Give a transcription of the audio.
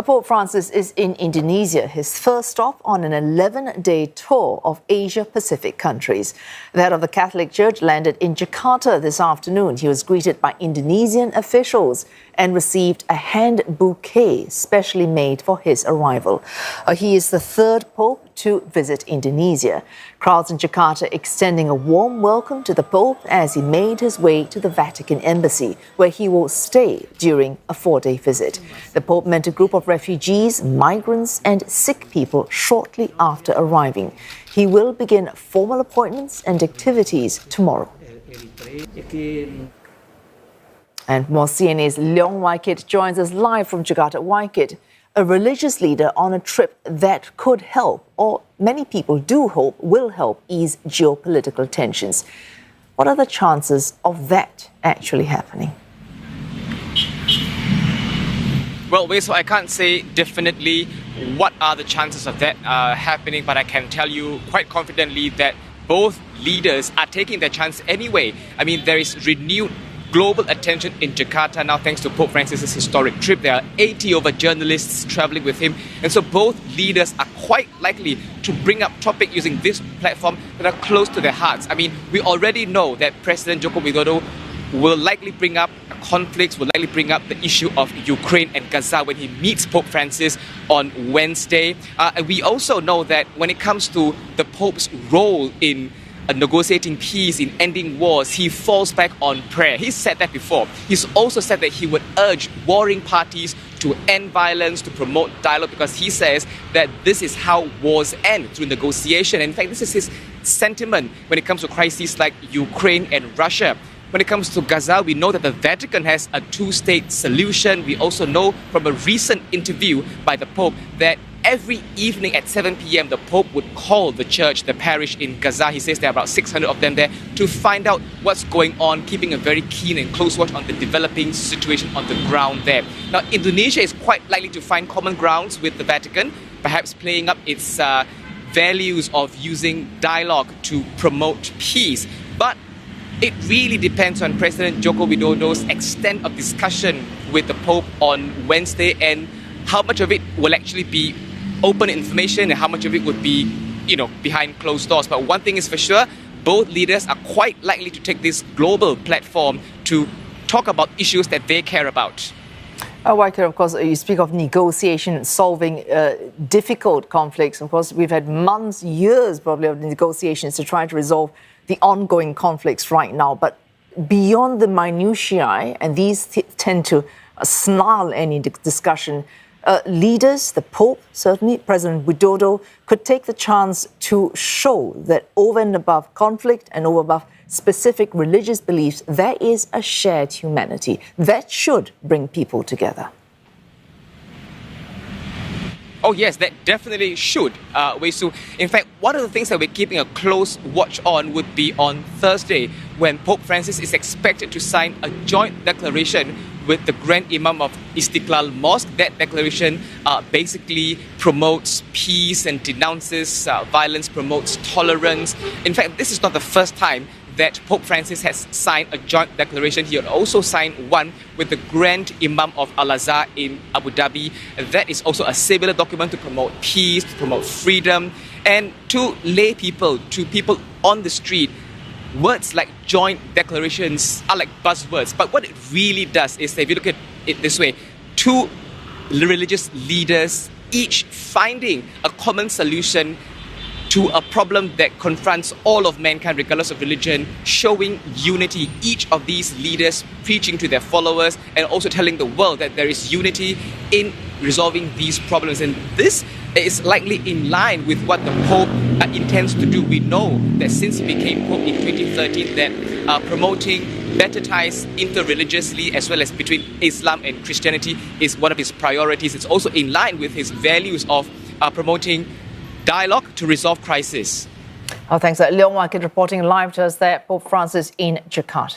Pope Francis is in Indonesia, his first stop on an 11-day tour of Asia-Pacific countries. The head of the Catholic Church landed in Jakarta this afternoon. He was greeted by Indonesian officials and received a hand bouquet specially made for his arrival. He is the third Pope to visit Indonesia. Crowds in Jakarta extending a warm welcome to the Pope as he made his way to the Vatican Embassy, where he will stay during a 4-day visit. The Pope met a group of refugees, migrants and sick people shortly after arriving. He will begin formal appointments and activities tomorrow. And more CNA's Leong Wai Kit joins us live from Jakarta. Wai Kit, a religious leader on a trip that could help, or many people do hope will help, ease geopolitical tensions. What are the chances of that actually happening? Well, so I can't say definitely what are the chances of that happening, but I can tell you quite confidently that both leaders are taking their chance anyway. I mean, there is renewed global attention in Jakarta now thanks to Pope Francis's historic trip. There are 80 over journalists traveling with him, and so both leaders are quite likely to bring up topics using this platform that are close to their hearts. I mean, we already know that President Joko Widodo will likely bring up conflicts, will likely bring up the issue of Ukraine and Gaza when he meets Pope Francis on Wednesday. And we also know that when it comes to the Pope's role in negotiating peace, in ending wars, he falls back on prayer. He's said that before. He's also said that he would urge warring parties to end violence, to promote dialogue, because he says that this is how wars end, through negotiation. And in fact, this is his sentiment when it comes to crises like Ukraine and Russia. When it comes to Gaza, we know that the Vatican has a two-state solution. We also know from a recent interview by the Pope that every evening at 7 p.m. the Pope would call the church, the parish in Gaza. He says there are about 600 of them there to find out what's going on, keeping a very keen and close watch on the developing situation on the ground there. Now, Indonesia is quite likely to find common grounds with the Vatican, perhaps playing up its values of using dialogue to promote peace. But it really depends on President Joko Widodo's extent of discussion with the Pope on Wednesday and how much of it will actually be open information and how much of it would be, behind closed doors. But one thing is for sure, both leaders are quite likely to take this global platform to talk about issues that they care about. Wai Kit, of course, you speak of negotiation, solving difficult conflicts. Of course, we've had months, years probably of negotiations to try to resolve the ongoing conflicts right now. But beyond the minutiae, and these tend to snarl any discussion, leaders, the Pope, certainly President Widodo, could take the chance to show that over and above conflict and over above specific religious beliefs, there is a shared humanity that should bring people together. Oh yes, that definitely should, Wei Su. In fact, one of the things that we're keeping a close watch on would be on Thursday, when Pope Francis is expected to sign a joint declaration with the Grand Imam of Istiqlal Mosque. That declaration basically promotes peace and denounces violence, promotes tolerance. In fact, this is not the first time that Pope Francis has signed a joint declaration. He had also signed one with the Grand Imam of Al-Azhar in Abu Dhabi. That is also a similar document to promote peace, to promote freedom. And to lay people, to people on the street, words like joint declarations are like buzzwords. But what it really does is, if you look at it this way, two religious leaders, each finding a common solution to a problem that confronts all of mankind regardless of religion, showing unity, each of these leaders preaching to their followers and also telling the world that there is unity in resolving these problems. And this is likely in line with what the Pope intends to do. We know that since he became Pope in 2013 that promoting better ties interreligiously as well as between Islam and Christianity is one of his priorities. It's also in line with his values of promoting dialogue to resolve crisis. Thanks. Leong Wai Kit reporting live to us there, Pope Francis in Jakarta.